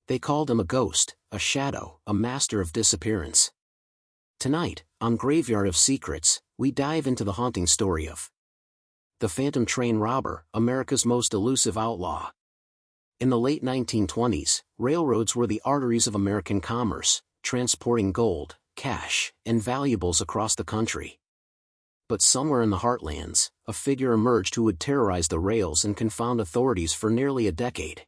They called him a ghost, a shadow, a master of disappearance. Tonight, on Graveyard of Secrets, we dive into the haunting story of the Phantom Train Robber, America's most elusive outlaw. In the late 1920s, railroads were the arteries of American commerce, transporting gold, cash, and valuables across the country. But somewhere in the heartlands, a figure emerged who would terrorize the rails and confound authorities for nearly a decade.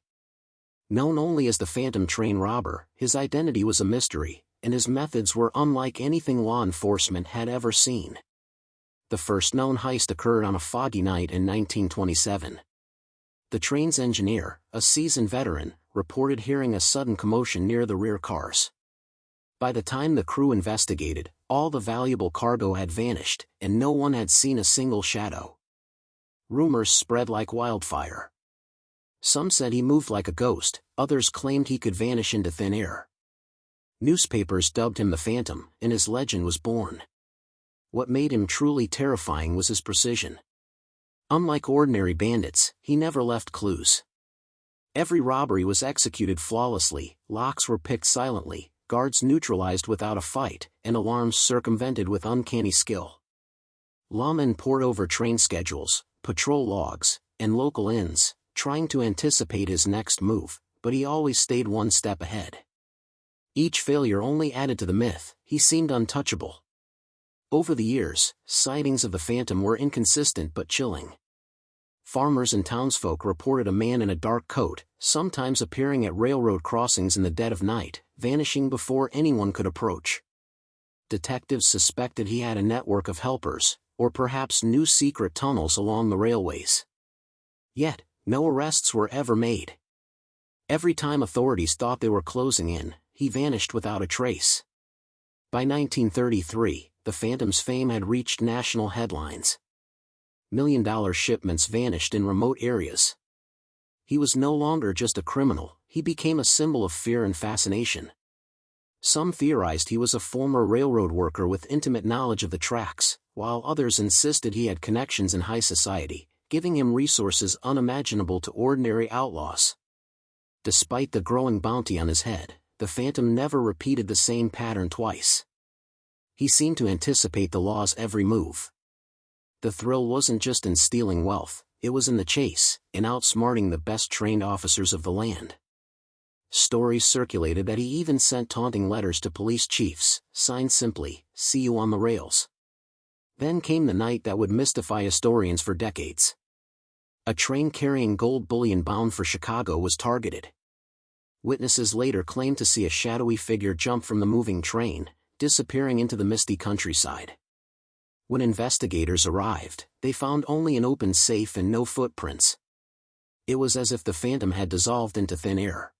Known only as the Phantom Train Robber, his identity was a mystery, and his methods were unlike anything law enforcement had ever seen. The first known heist occurred on a foggy night in 1927. The train's engineer, a seasoned veteran, reported hearing a sudden commotion near the rear cars. By the time the crew investigated, all the valuable cargo had vanished, and no one had seen a single shadow. Rumors spread like wildfire. Some said he moved like a ghost, others claimed he could vanish into thin air. Newspapers dubbed him the Phantom, and his legend was born. What made him truly terrifying was his precision. Unlike ordinary bandits, he never left clues. Every robbery was executed flawlessly, locks were picked silently, guards neutralized without a fight, and alarms circumvented with uncanny skill. Lawmen pored over train schedules, patrol logs, and local inns, trying to anticipate his next move, but he always stayed one step ahead. Each failure only added to the myth. He seemed untouchable. Over the years, sightings of the Phantom were inconsistent but chilling. Farmers and townsfolk reported a man in a dark coat, sometimes appearing at railroad crossings in the dead of night, vanishing before anyone could approach. Detectives suspected he had a network of helpers, or perhaps knew secret tunnels along the railways. Yet, no arrests were ever made. Every time authorities thought they were closing in, he vanished without a trace. By 1933, the Phantom's fame had reached national headlines. $1 million shipments vanished in remote areas. He was no longer just a criminal, he became a symbol of fear and fascination. Some theorized he was a former railroad worker with intimate knowledge of the tracks, while others insisted he had connections in high society, giving him resources unimaginable to ordinary outlaws. Despite the growing bounty on his head, the Phantom never repeated the same pattern twice. He seemed to anticipate the law's every move. The thrill wasn't just in stealing wealth, it was in the chase, in outsmarting the best-trained officers of the land. Stories circulated that he even sent taunting letters to police chiefs, signed simply, "See you on the rails." Then came the night that would mystify historians for decades. A train carrying gold bullion bound for Chicago was targeted. Witnesses later claimed to see a shadowy figure jump from the moving train, disappearing into the misty countryside. When investigators arrived, they found only an open safe and no footprints. It was as if the Phantom had dissolved into thin air.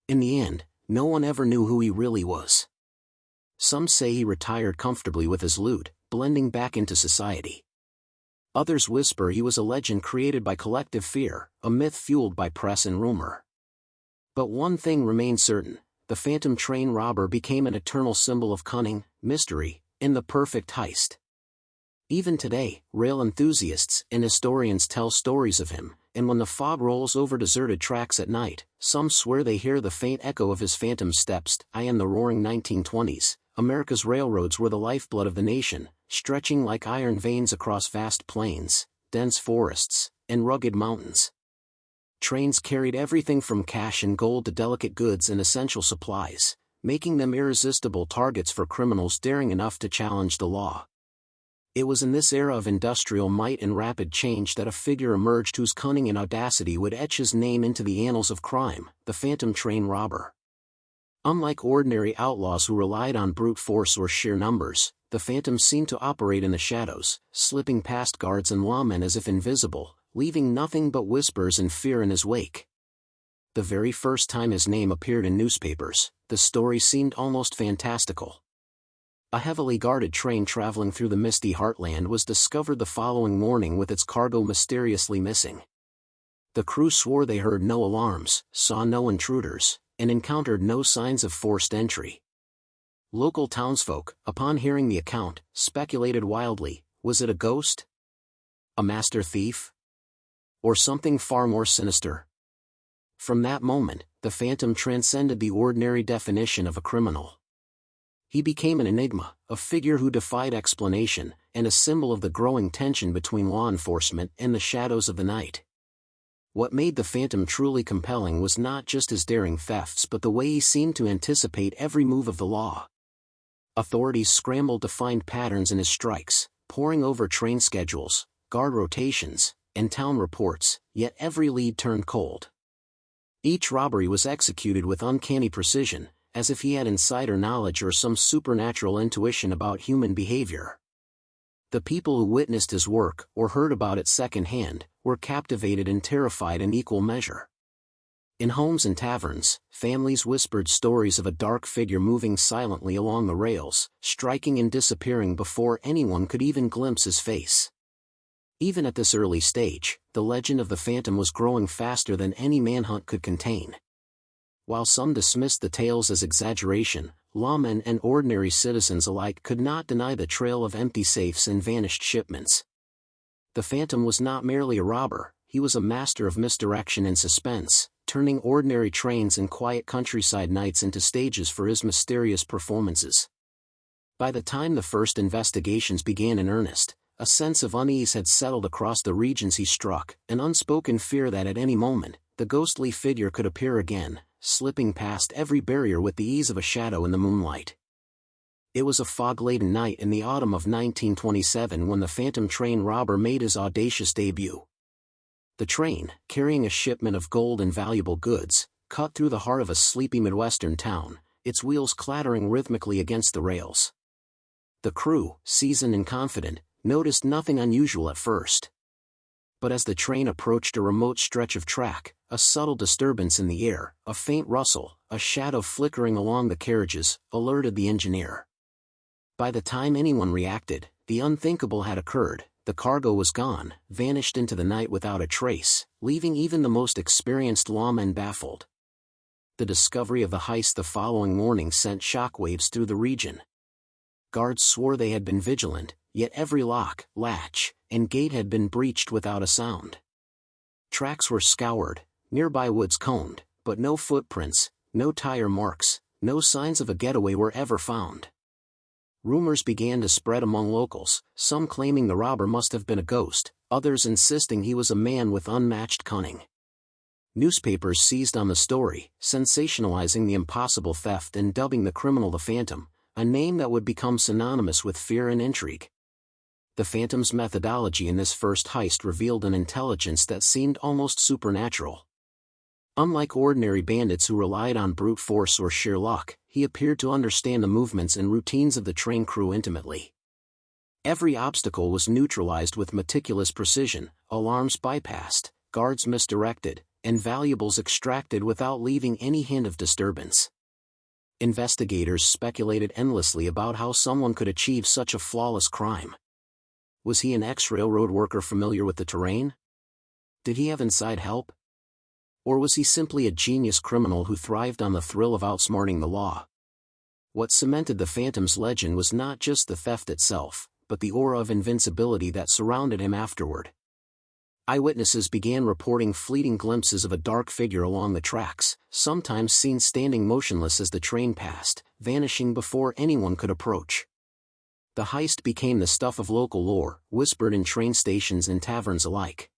In the end, no one ever knew who he really was. Some say he retired comfortably with his loot, blending back into society. Others whisper he was a legend created by collective fear, a myth fueled by press and rumor. But one thing remained certain: the Phantom Train Robber became an eternal symbol of cunning, mystery, and the perfect heist. Even today, rail enthusiasts and historians tell stories of him, and when the fog rolls over deserted tracks at night, some swear they hear the faint echo of his phantom steps. In the roaring 1920s, America's railroads were the lifeblood of the nation, stretching like iron veins across vast plains, dense forests, and rugged mountains. Trains carried everything from cash and gold to delicate goods and essential supplies, making them irresistible targets for criminals daring enough to challenge the law. It was in this era of industrial might and rapid change that a figure emerged whose cunning and audacity would etch his name into the annals of crime: the Phantom Train Robber. Unlike ordinary outlaws who relied on brute force or sheer numbers, the Phantom seemed to operate in the shadows, slipping past guards and lawmen as if invisible, leaving nothing but whispers and fear in his wake. The very first time his name appeared in newspapers, the story seemed almost fantastical. A heavily guarded train traveling through the misty heartland was discovered the following morning with its cargo mysteriously missing. The crew swore they heard no alarms, saw no intruders, and encountered no signs of forced entry. Local townsfolk, upon hearing the account, speculated wildly: was it a ghost? A master thief? Or something far more sinister? From that moment, the Phantom transcended the ordinary definition of a criminal. He became an enigma, a figure who defied explanation, and a symbol of the growing tension between law enforcement and the shadows of the night. What made the Phantom truly compelling was not just his daring thefts but the way he seemed to anticipate every move of the law. Authorities scrambled to find patterns in his strikes, poring over train schedules, guard rotations, and town reports, yet every lead turned cold. Each robbery was executed with uncanny precision, as if he had insider knowledge or some supernatural intuition about human behavior. The people who witnessed his work, or heard about it secondhand, were captivated and terrified in equal measure. In homes and taverns, families whispered stories of a dark figure moving silently along the rails, striking and disappearing before anyone could even glimpse his face. Even at this early stage, the legend of the Phantom was growing faster than any manhunt could contain. While some dismissed the tales as exaggeration, lawmen and ordinary citizens alike could not deny the trail of empty safes and vanished shipments. The Phantom was not merely a robber, he was a master of misdirection and suspense, turning ordinary trains and quiet countryside nights into stages for his mysterious performances. By the time the first investigations began in earnest, a sense of unease had settled across the regions he struck, an unspoken fear that at any moment, the ghostly figure could appear again, slipping past every barrier with the ease of a shadow in the moonlight. It was a fog-laden night in the autumn of 1927 when the Phantom train robber made his audacious debut. The train, carrying a shipment of gold and valuable goods, cut through the heart of a sleepy Midwestern town, its wheels clattering rhythmically against the rails. The crew, seasoned and confident, noticed nothing unusual at first. But as the train approached a remote stretch of track, a subtle disturbance in the air, a faint rustle, a shadow flickering along the carriages, alerted the engineer. By the time anyone reacted, the unthinkable had occurred. The cargo was gone, vanished into the night without a trace, leaving even the most experienced lawmen baffled. The discovery of the heist the following morning sent shockwaves through the region. Guards swore they had been vigilant, yet every lock, latch, and gate had been breached without a sound. Tracks were scoured, nearby woods combed, but no footprints, no tire marks, no signs of a getaway were ever found. Rumors began to spread among locals, some claiming the robber must have been a ghost, others insisting he was a man with unmatched cunning. Newspapers seized on the story, sensationalizing the impossible theft and dubbing the criminal the Phantom, a name that would become synonymous with fear and intrigue. The Phantom's methodology in this first heist revealed an intelligence that seemed almost supernatural. Unlike ordinary bandits who relied on brute force or sheer luck, he appeared to understand the movements and routines of the train crew intimately. Every obstacle was neutralized with meticulous precision, alarms bypassed, guards misdirected, and valuables extracted without leaving any hint of disturbance. Investigators speculated endlessly about how someone could achieve such a flawless crime. Was he an ex-railroad worker familiar with the terrain? Did he have inside help? Or was he simply a genius criminal who thrived on the thrill of outsmarting the law? What cemented the Phantom's legend was not just the theft itself, but the aura of invincibility that surrounded him afterward. Eyewitnesses began reporting fleeting glimpses of a dark figure along the tracks, sometimes seen standing motionless as the train passed, vanishing before anyone could approach. The heist became the stuff of local lore, whispered in train stations and taverns alike.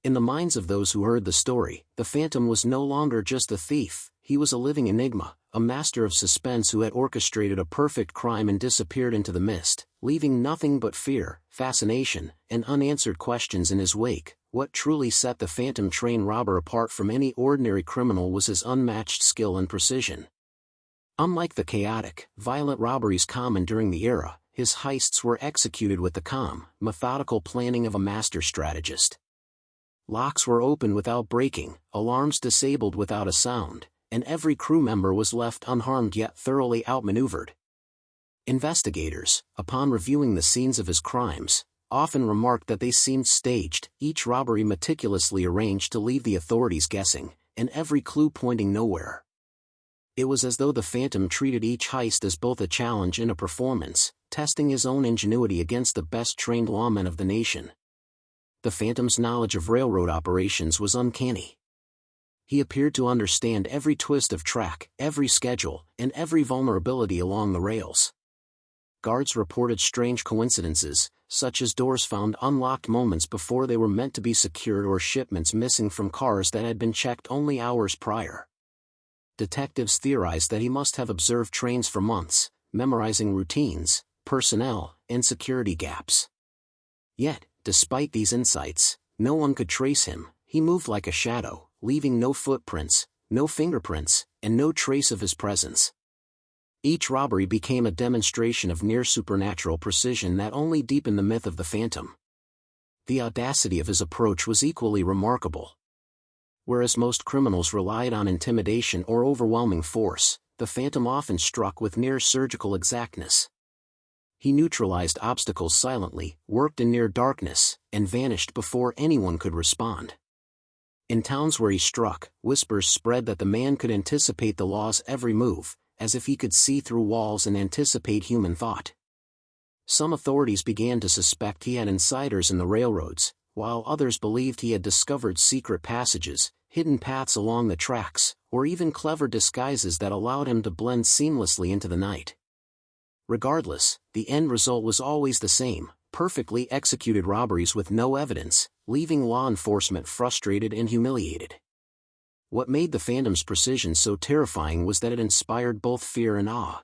In the minds of those who heard the story, the Phantom was no longer just a thief, he was a living enigma, a master of suspense who had orchestrated a perfect crime and disappeared into the mist, leaving nothing but fear, fascination, and unanswered questions in his wake. What truly set the Phantom train robber apart from any ordinary criminal was his unmatched skill and precision. Unlike the chaotic, violent robberies common during the era, his heists were executed with the calm, methodical planning of a master strategist. Locks were opened without breaking, alarms disabled without a sound, and every crew member was left unharmed yet thoroughly outmaneuvered. Investigators, upon reviewing the scenes of his crimes, often remarked that they seemed staged, each robbery meticulously arranged to leave the authorities guessing, and every clue pointing nowhere. It was as though the Phantom treated each heist as both a challenge and a performance, testing his own ingenuity against the best-trained lawmen of the nation. The Phantom's knowledge of railroad operations was uncanny. He appeared to understand every twist of track, every schedule, and every vulnerability along the rails. Guards reported strange coincidences, such as doors found unlocked moments before they were meant to be secured or shipments missing from cars that had been checked only hours prior. Detectives theorized that he must have observed trains for months, memorizing routines, personnel, and security gaps. Yet, despite these insights, no one could trace him. He moved like a shadow, leaving no footprints, no fingerprints, and no trace of his presence. Each robbery became a demonstration of near-supernatural precision that only deepened the myth of the Phantom. The audacity of his approach was equally remarkable. Whereas most criminals relied on intimidation or overwhelming force, the Phantom often struck with near-surgical exactness. He neutralized obstacles silently, worked in near darkness, and vanished before anyone could respond. In towns where he struck, whispers spread that the man could anticipate the law's every move, as if he could see through walls and anticipate human thought. Some authorities began to suspect he had insiders in the railroads, while others believed he had discovered secret passages, hidden paths along the tracks, or even clever disguises that allowed him to blend seamlessly into the night. Regardless, the end result was always the same: perfectly executed robberies with no evidence, leaving law enforcement frustrated and humiliated. What made the Phantom's precision so terrifying was that it inspired both fear and awe.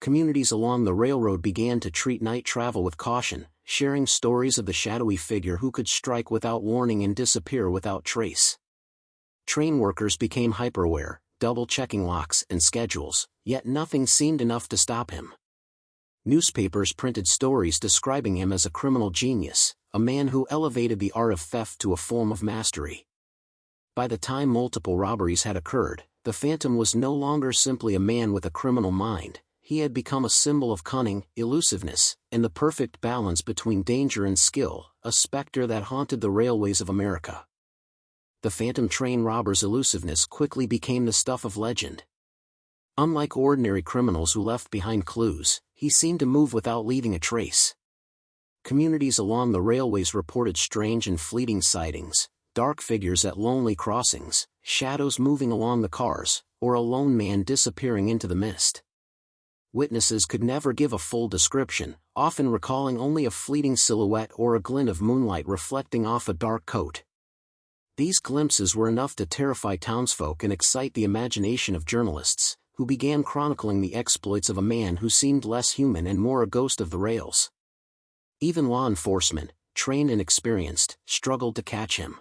Communities along the railroad began to treat night travel with caution, sharing stories of the shadowy figure who could strike without warning and disappear without trace. Train workers became hyper-aware, double-checking locks and schedules, yet nothing seemed enough to stop him. Newspapers printed stories describing him as a criminal genius, a man who elevated the art of theft to a form of mastery. By the time multiple robberies had occurred, the Phantom was no longer simply a man with a criminal mind. He had become a symbol of cunning, elusiveness, and the perfect balance between danger and skill, a specter that haunted the railways of America. The Phantom train robber's elusiveness quickly became the stuff of legend. Unlike ordinary criminals who left behind clues, he seemed to move without leaving a trace. Communities along the railways reported strange and fleeting sightings: dark figures at lonely crossings, shadows moving along the cars, or a lone man disappearing into the mist. Witnesses could never give a full description, often recalling only a fleeting silhouette or a glint of moonlight reflecting off a dark coat. These glimpses were enough to terrify townsfolk and excite the imagination of journalists, who began chronicling the exploits of a man who seemed less human and more a ghost of the rails. Even law enforcement, trained and experienced, struggled to catch him.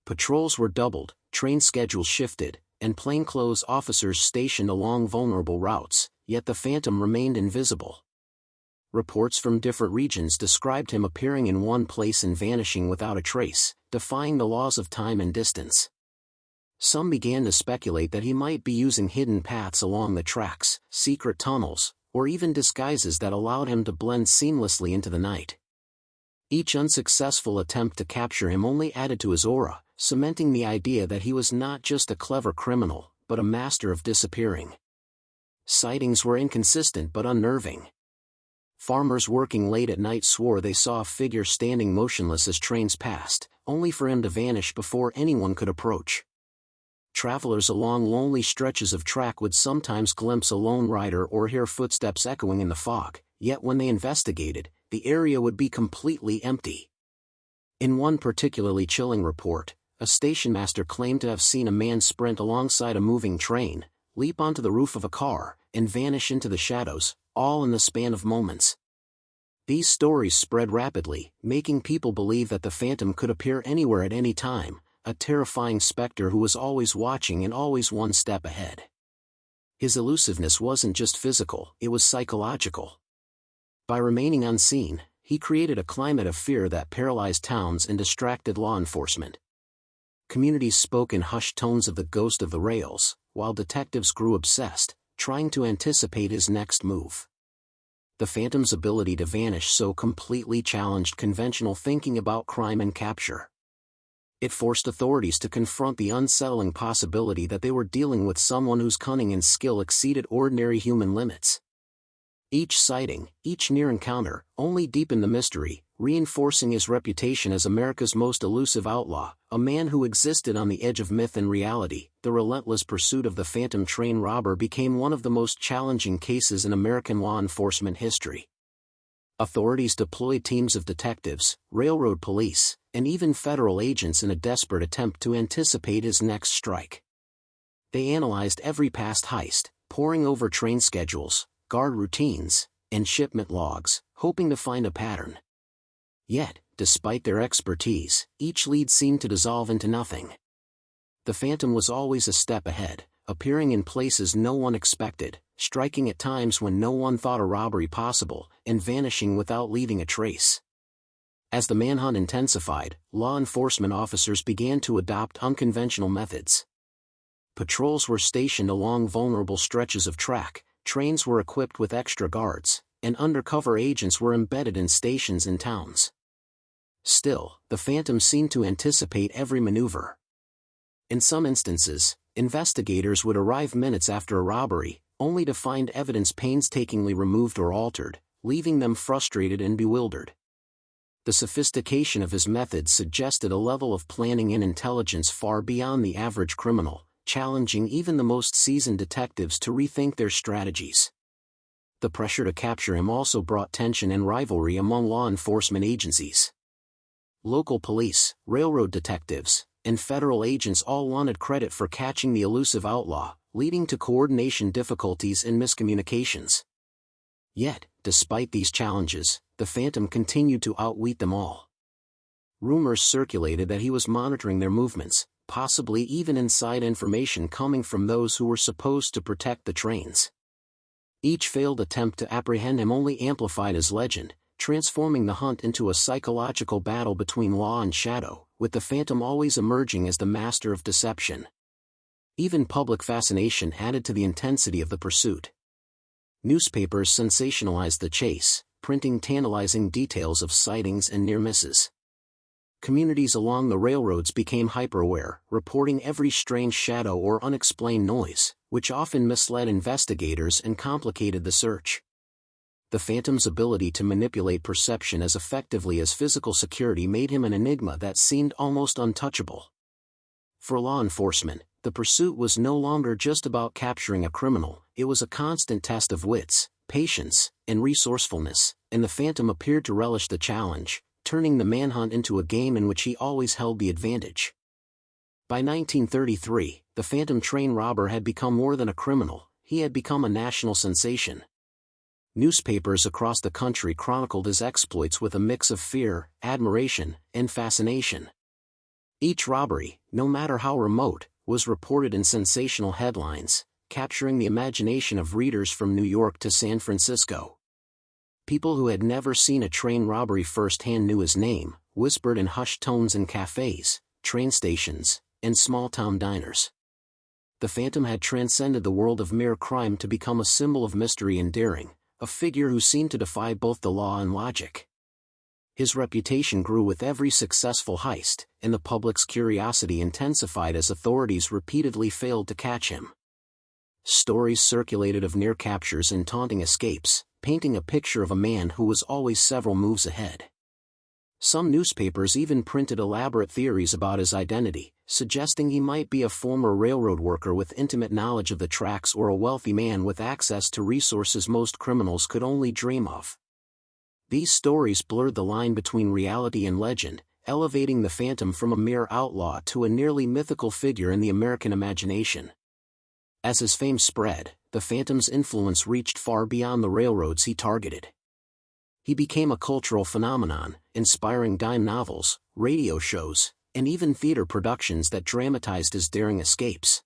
Patrols were doubled, train schedules shifted, and plainclothes officers stationed along vulnerable routes, yet the Phantom remained invisible. Reports from different regions described him appearing in one place and vanishing without a trace, defying the laws of time and distance. Some began to speculate that he might be using hidden paths along the tracks, secret tunnels, or even disguises that allowed him to blend seamlessly into the night. Each unsuccessful attempt to capture him only added to his aura, cementing the idea that he was not just a clever criminal, but a master of disappearing. Sightings were inconsistent but unnerving. Farmers working late at night swore they saw a figure standing motionless as trains passed, only for him to vanish before anyone could approach. Travelers along lonely stretches of track would sometimes glimpse a lone rider or hear footsteps echoing in the fog, yet when they investigated, the area would be completely empty. In one particularly chilling report, a stationmaster claimed to have seen a man sprint alongside a moving train, leap onto the roof of a car, and vanish into the shadows, all in the span of moments. These stories spread rapidly, making people believe that the Phantom could appear anywhere at any time, a terrifying specter who was always watching and always one step ahead. His elusiveness wasn't just physical, it was psychological. By remaining unseen, he created a climate of fear that paralyzed towns and distracted law enforcement. Communities spoke in hushed tones of the ghost of the rails, while detectives grew obsessed, trying to anticipate his next move. The Phantom's ability to vanish so completely challenged conventional thinking about crime and capture. It forced authorities to confront the unsettling possibility that they were dealing with someone whose cunning and skill exceeded ordinary human limits. Each sighting, each near encounter, only deepened the mystery, reinforcing his reputation as America's most elusive outlaw, a man who existed on the edge of myth and reality. The relentless pursuit of the Phantom train robber became one of the most challenging cases in American law enforcement history. Authorities deployed teams of detectives, railroad police, and even federal agents in a desperate attempt to anticipate his next strike. They analyzed every past heist, poring over train schedules, guard routines, and shipment logs, hoping to find a pattern. Yet, despite their expertise, each lead seemed to dissolve into nothing. The Phantom was always a step ahead, appearing in places no one expected, striking at times when no one thought a robbery possible, and vanishing without leaving a trace. As the manhunt intensified, law enforcement officers began to adopt unconventional methods. Patrols were stationed along vulnerable stretches of track, trains were equipped with extra guards, and undercover agents were embedded in stations in towns. Still, the Phantom seemed to anticipate every maneuver. In some instances, investigators would arrive minutes after a robbery, only to find evidence painstakingly removed or altered, leaving them frustrated and bewildered. The sophistication of his methods suggested a level of planning and intelligence far beyond the average criminal, challenging even the most seasoned detectives to rethink their strategies. The pressure to capture him also brought tension and rivalry among law enforcement agencies. Local police, railroad detectives, and federal agents all wanted credit for catching the elusive outlaw, leading to coordination difficulties and miscommunications. Yet, despite these challenges, the Phantom continued to outwit them all. Rumors circulated that he was monitoring their movements, possibly even inside information coming from those who were supposed to protect the trains. Each failed attempt to apprehend him only amplified his legend, transforming the hunt into a psychological battle between law and shadow, with the Phantom always emerging as the master of deception. Even public fascination added to the intensity of the pursuit. Newspapers sensationalized the chase, printing tantalizing details of sightings and near misses. Communities along the railroads became hyper-aware, reporting every strange shadow or unexplained noise, which often misled investigators and complicated the search. The Phantom's ability to manipulate perception as effectively as physical security made him an enigma that seemed almost untouchable. For law enforcement, the pursuit was no longer just about capturing a criminal, it was a constant test of wits, patience, and resourcefulness, and the Phantom appeared to relish the challenge, turning the manhunt into a game in which he always held the advantage. By 1933, the Phantom train robber had become more than a criminal, he had become a national sensation. Newspapers across the country chronicled his exploits with a mix of fear, admiration, and fascination. Each robbery, no matter how remote, was reported in sensational headlines, capturing the imagination of readers from New York to San Francisco. People who had never seen a train robbery firsthand knew his name, whispered in hushed tones in cafes, train stations, and small-town diners. The Phantom had transcended the world of mere crime to become a symbol of mystery and daring, a figure who seemed to defy both the law and logic. His reputation grew with every successful heist, and the public's curiosity intensified as authorities repeatedly failed to catch him. Stories circulated of near captures and taunting escapes, painting a picture of a man who was always several moves ahead. Some newspapers even printed elaborate theories about his identity, suggesting he might be a former railroad worker with intimate knowledge of the tracks or a wealthy man with access to resources most criminals could only dream of. These stories blurred the line between reality and legend, elevating the Phantom from a mere outlaw to a nearly mythical figure in the American imagination. As his fame spread, the Phantom's influence reached far beyond the railroads he targeted. He became a cultural phenomenon, inspiring dime novels, radio shows, and even theater productions that dramatized his daring escapes.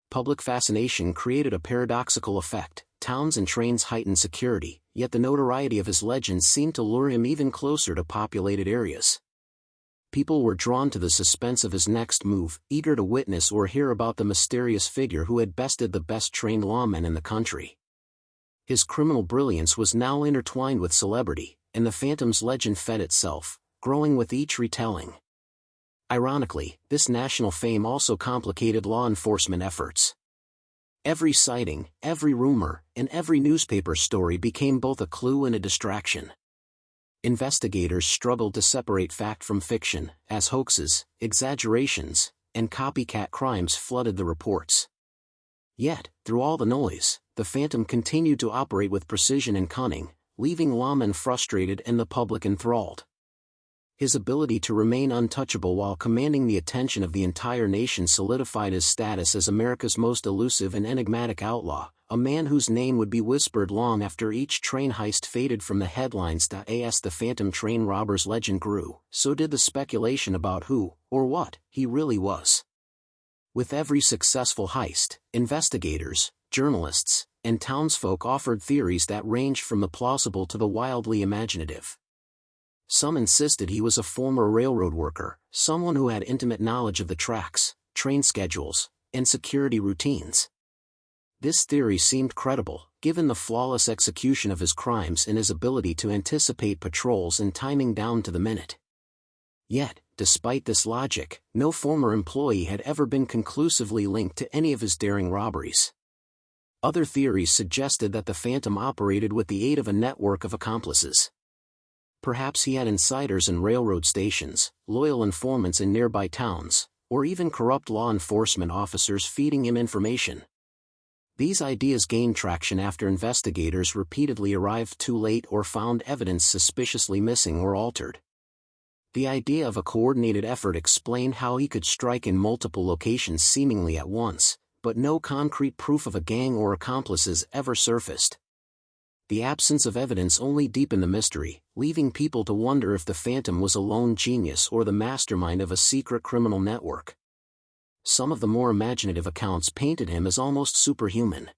Public fascination created a paradoxical effect. Towns and trains heightened security, yet the notoriety of his legends seemed to lure him even closer to populated areas. People were drawn to the suspense of his next move, eager to witness or hear about the mysterious figure who had bested the best-trained lawmen in the country. His criminal brilliance was now intertwined with celebrity, and the Phantom's legend fed itself, growing with each retelling. Ironically, this national fame also complicated law enforcement efforts. Every sighting, every rumor, and every newspaper story became both a clue and a distraction. Investigators struggled to separate fact from fiction, as hoaxes, exaggerations, and copycat crimes flooded the reports. Yet, through all the noise, the Phantom continued to operate with precision and cunning, leaving lawmen frustrated and the public enthralled. His ability to remain untouchable while commanding the attention of the entire nation solidified his status as America's most elusive and enigmatic outlaw, a man whose name would be whispered long after each train heist faded from the headlines. As the Phantom train robber's legend grew, so did the speculation about who, or what, he really was. With every successful heist, investigators, journalists, and townsfolk offered theories that ranged from the plausible to the wildly imaginative. Some insisted he was a former railroad worker, someone who had intimate knowledge of the tracks, train schedules, and security routines. This theory seemed credible, given the flawless execution of his crimes and his ability to anticipate patrols and timing down to the minute. Yet, despite this logic, no former employee had ever been conclusively linked to any of his daring robberies. Other theories suggested that the Phantom operated with the aid of a network of accomplices. Perhaps he had insiders in railroad stations, loyal informants in nearby towns, or even corrupt law enforcement officers feeding him information. These ideas gained traction after investigators repeatedly arrived too late or found evidence suspiciously missing or altered. The idea of a coordinated effort explained how he could strike in multiple locations seemingly at once, but no concrete proof of a gang or accomplices ever surfaced. The absence of evidence only deepened the mystery, leaving people to wonder if the Phantom was a lone genius or the mastermind of a secret criminal network. Some of the more imaginative accounts painted him as almost superhuman.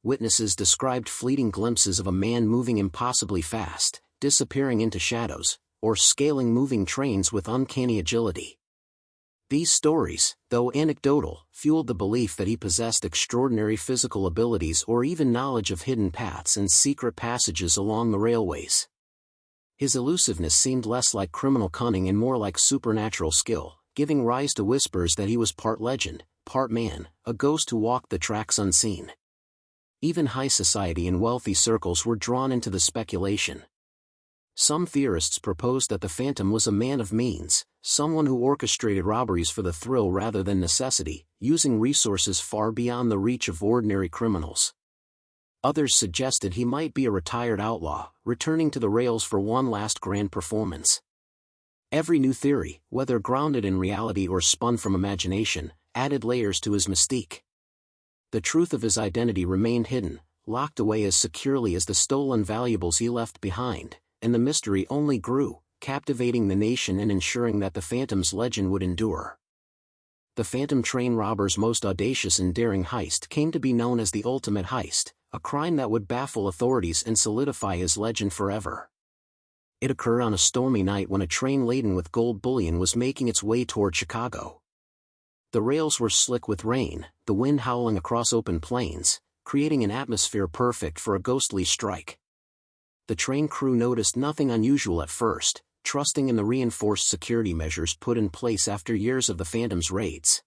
Witnesses described fleeting glimpses of a man moving impossibly fast, disappearing into shadows, or scaling moving trains with uncanny agility. These stories, though anecdotal, fueled the belief that he possessed extraordinary physical abilities or even knowledge of hidden paths and secret passages along the railways. His elusiveness seemed less like criminal cunning and more like supernatural skill, giving rise to whispers that he was part legend, part man, a ghost who walked the tracks unseen. Even high society and wealthy circles were drawn into the speculation. Some theorists proposed that the Phantom was a man of means, someone who orchestrated robberies for the thrill rather than necessity, using resources far beyond the reach of ordinary criminals. Others suggested he might be a retired outlaw, returning to the rails for one last grand performance. Every new theory, whether grounded in reality or spun from imagination, added layers to his mystique. The truth of his identity remained hidden, locked away as securely as the stolen valuables he left behind, and the mystery only grew, captivating the nation and ensuring that the Phantom's legend would endure. The Phantom train robber's most audacious and daring heist came to be known as the ultimate heist, a crime that would baffle authorities and solidify his legend forever. It occurred on a stormy night when a train laden with gold bullion was making its way toward Chicago. The rails were slick with rain, the wind howling across open plains, creating an atmosphere perfect for a ghostly strike. The train crew noticed nothing unusual at first, trusting in the reinforced security measures put in place after years of the Phantom's raids.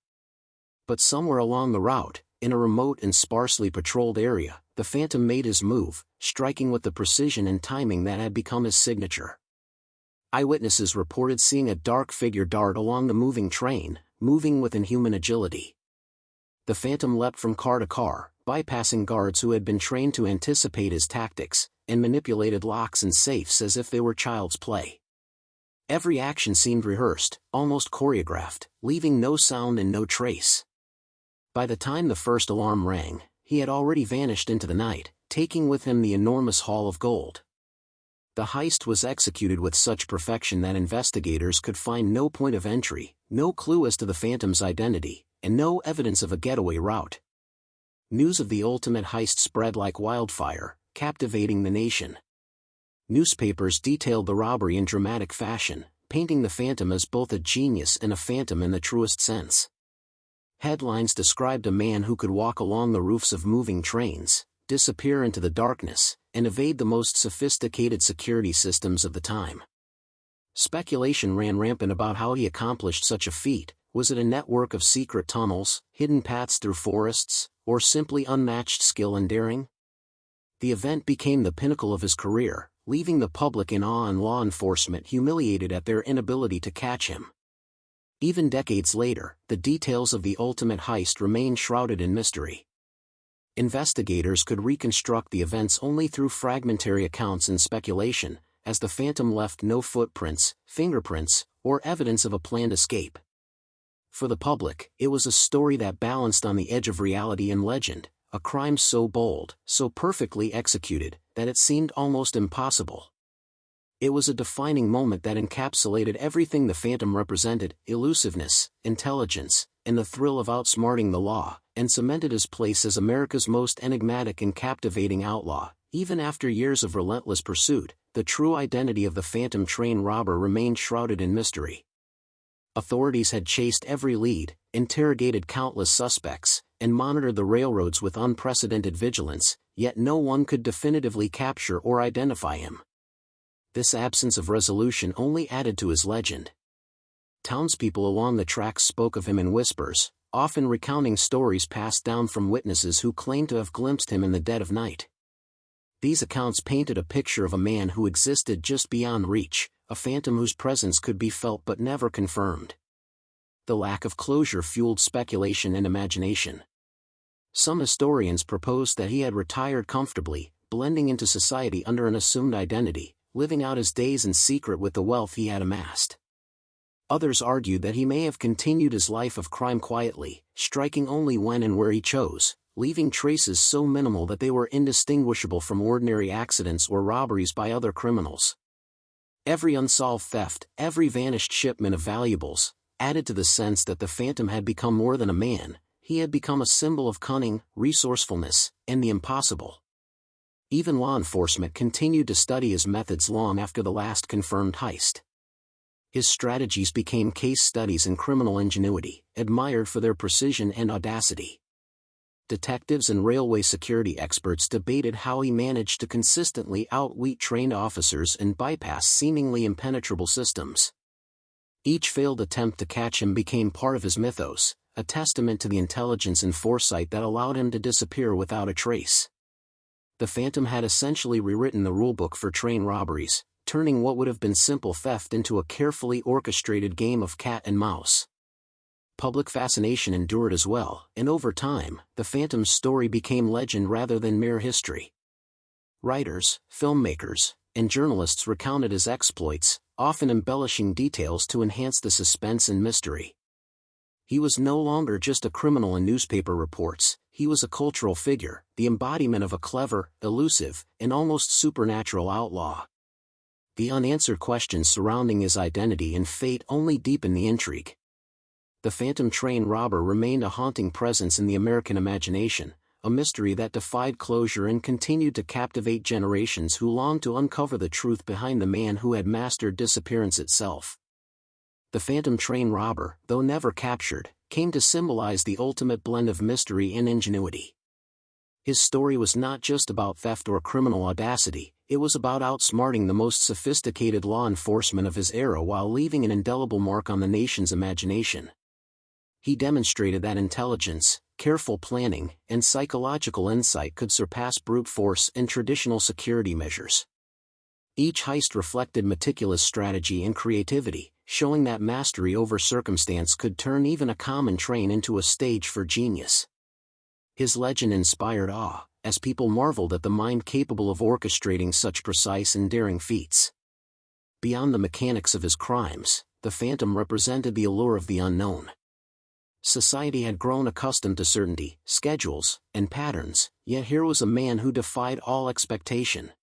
But somewhere along the route, in a remote and sparsely patrolled area, the Phantom made his move, striking with the precision and timing that had become his signature. Eyewitnesses reported seeing a dark figure dart along the moving train, moving with inhuman agility. The Phantom leapt from car to car, bypassing guards who had been trained to anticipate his tactics, and manipulated locks and safes as if they were child's play. Every action seemed rehearsed, almost choreographed, leaving no sound and no trace. By the time the first alarm rang, he had already vanished into the night, taking with him the enormous haul of gold. The heist was executed with such perfection that investigators could find no point of entry, no clue as to the Phantom's identity, and no evidence of a getaway route. News of the ultimate heist spread like wildfire, captivating the nation. Newspapers detailed the robbery in dramatic fashion, painting the Phantom as both a genius and a phantom in the truest sense. Headlines described a man who could walk along the roofs of moving trains, disappear into the darkness, and evade the most sophisticated security systems of the time. Speculation ran rampant about how he accomplished such a feat. Was it a network of secret tunnels, hidden paths through forests, or simply unmatched skill and daring? The event became the pinnacle of his career, leaving the public in awe and law enforcement humiliated at their inability to catch him. Even decades later, the details of the ultimate heist remain shrouded in mystery. Investigators could reconstruct the events only through fragmentary accounts and speculation, as the Phantom left no footprints, fingerprints, or evidence of a planned escape. For the public, it was a story that balanced on the edge of reality and legend, a crime so bold, so perfectly executed, that it seemed almost impossible. It was a defining moment that encapsulated everything the Phantom represented: elusiveness, intelligence, and the thrill of outsmarting the law, and cemented his place as America's most enigmatic and captivating outlaw. Even after years of relentless pursuit, the true identity of the Phantom train robber remained shrouded in mystery. Authorities had chased every lead, interrogated countless suspects, and monitored the railroads with unprecedented vigilance, yet no one could definitively capture or identify him. This absence of resolution only added to his legend. Townspeople along the tracks spoke of him in whispers, often recounting stories passed down from witnesses who claimed to have glimpsed him in the dead of night. These accounts painted a picture of a man who existed just beyond reach, a phantom whose presence could be felt but never confirmed. The lack of closure fueled speculation and imagination. Some historians proposed that he had retired comfortably, blending into society under an assumed identity, living out his days in secret with the wealth he had amassed. Others argued that he may have continued his life of crime quietly, striking only when and where he chose, leaving traces so minimal that they were indistinguishable from ordinary accidents or robberies by other criminals. Every unsolved theft, every vanished shipment of valuables, added to the sense that the Phantom had become more than a man. He had become a symbol of cunning, resourcefulness, and the impossible. Even law enforcement continued to study his methods long after the last confirmed heist. His strategies became case studies in criminal ingenuity, admired for their precision and audacity. Detectives and railway security experts debated how he managed to consistently outwit trained officers and bypass seemingly impenetrable systems. Each failed attempt to catch him became part of his mythos, a testament to the intelligence and foresight that allowed him to disappear without a trace. The Phantom had essentially rewritten the rulebook for train robberies, turning what would have been simple theft into a carefully orchestrated game of cat and mouse. Public fascination endured as well, and over time, the Phantom's story became legend rather than mere history. Writers, filmmakers, and journalists recounted his exploits, often embellishing details to enhance the suspense and mystery. He was no longer just a criminal in newspaper reports, he was a cultural figure, the embodiment of a clever, elusive, and almost supernatural outlaw. The unanswered questions surrounding his identity and fate only deepened the intrigue. The Phantom train robber remained a haunting presence in the American imagination, a mystery that defied closure and continued to captivate generations who longed to uncover the truth behind the man who had mastered disappearance itself. The Phantom train robber, though never captured, came to symbolize the ultimate blend of mystery and ingenuity. His story was not just about theft or criminal audacity, it was about outsmarting the most sophisticated law enforcement of his era while leaving an indelible mark on the nation's imagination. He demonstrated that intelligence, careful planning, and psychological insight could surpass brute force and traditional security measures. Each heist reflected meticulous strategy and creativity, showing that mastery over circumstance could turn even a common train into a stage for genius. His legend inspired awe, as people marveled at the mind capable of orchestrating such precise and daring feats. Beyond the mechanics of his crimes, the Phantom represented the allure of the unknown. Society had grown accustomed to certainty, schedules, and patterns, yet here was a man who defied all expectation.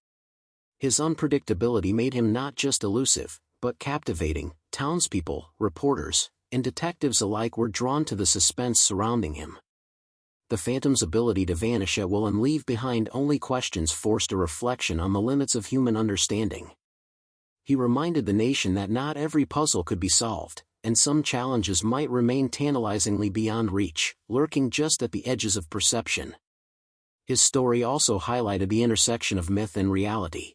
His unpredictability made him not just elusive, but captivating. Townspeople, reporters, and detectives alike were drawn to the suspense surrounding him. The Phantom's ability to vanish at will and leave behind only questions forced a reflection on the limits of human understanding. He reminded the nation that not every puzzle could be solved, and some challenges might remain tantalizingly beyond reach, lurking just at the edges of perception. His story also highlighted the intersection of myth and reality.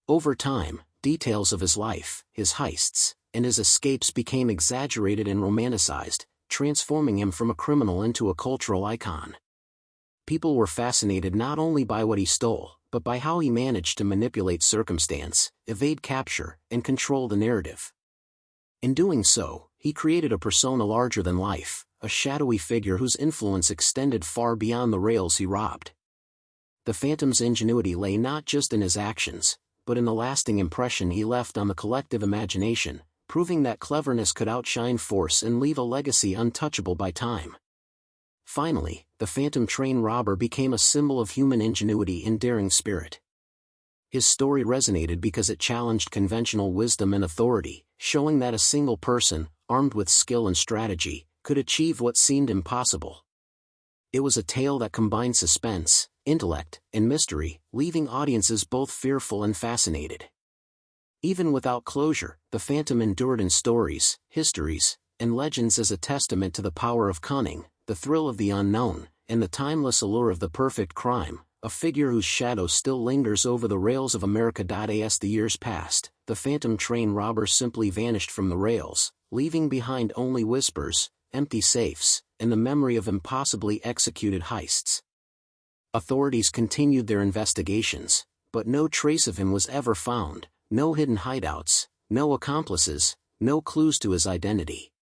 Over time, details of his life, his heists, and his escapes became exaggerated and romanticized, transforming him from a criminal into a cultural icon. People were fascinated not only by what he stole, but by how he managed to manipulate circumstance, evade capture, and control the narrative. In doing so, he created a persona larger than life, a shadowy figure whose influence extended far beyond the rails he robbed. The Phantom's ingenuity lay not just in his actions, but in the lasting impression he left on the collective imagination, proving that cleverness could outshine force and leave a legacy untouchable by time. Finally, the Phantom train robber became a symbol of human ingenuity and daring spirit. His story resonated because it challenged conventional wisdom and authority, showing that a single person, armed with skill and strategy, could achieve what seemed impossible. It was a tale that combined suspense, intellect, and mystery, leaving audiences both fearful and fascinated. Even without closure, the Phantom endured in stories, histories, and legends as a testament to the power of cunning, the thrill of the unknown, and the timeless allure of the perfect crime, a figure whose shadow still lingers over the rails of America. As the years passed, the Phantom train robber simply vanished from the rails, leaving behind only whispers, empty safes, and the memory of impossibly executed heists. Authorities continued their investigations, but no trace of him was ever found, no hidden hideouts, no accomplices, no clues to his identity.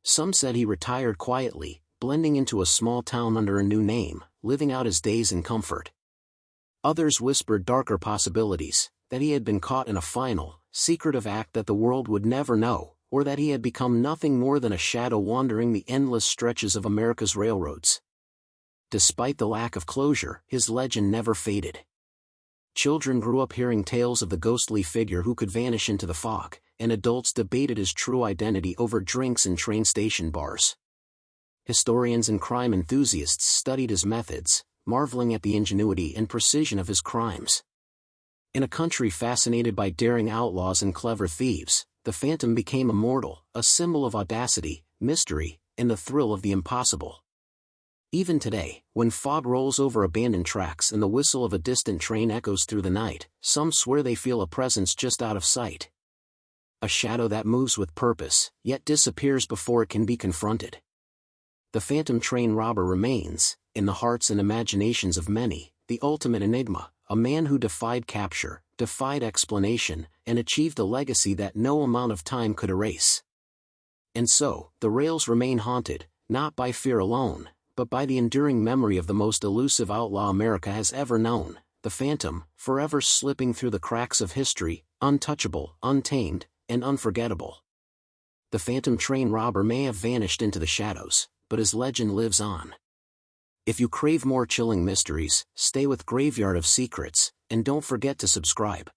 Some said he retired quietly, blending into a small town under a new name, living out his days in comfort. Others whispered darker possibilities, that he had been caught in a final, secretive act that the world would never know, or that he had become nothing more than a shadow wandering the endless stretches of America's railroads. Despite the lack of closure, his legend never faded. Children grew up hearing tales of the ghostly figure who could vanish into the fog, and adults debated his true identity over drinks in train station bars. Historians and crime enthusiasts studied his methods, marveling at the ingenuity and precision of his crimes. In a country fascinated by daring outlaws and clever thieves, the Phantom became immortal, a symbol of audacity, mystery, and the thrill of the impossible. Even today, when fog rolls over abandoned tracks and the whistle of a distant train echoes through the night, some swear they feel a presence just out of sight. A shadow that moves with purpose, yet disappears before it can be confronted. The Phantom train robber remains, in the hearts and imaginations of many, the ultimate enigma, a man who defied capture, defied explanation, and achieved a legacy that no amount of time could erase. And so, the rails remain haunted, not by fear alone, but by the enduring memory of the most elusive outlaw America has ever known, the Phantom, forever slipping through the cracks of history, untouchable, untamed, and unforgettable. The Phantom train robber may have vanished into the shadows, but his legend lives on. If you crave more chilling mysteries, stay with Graveyard of Secrets, and don't forget to subscribe.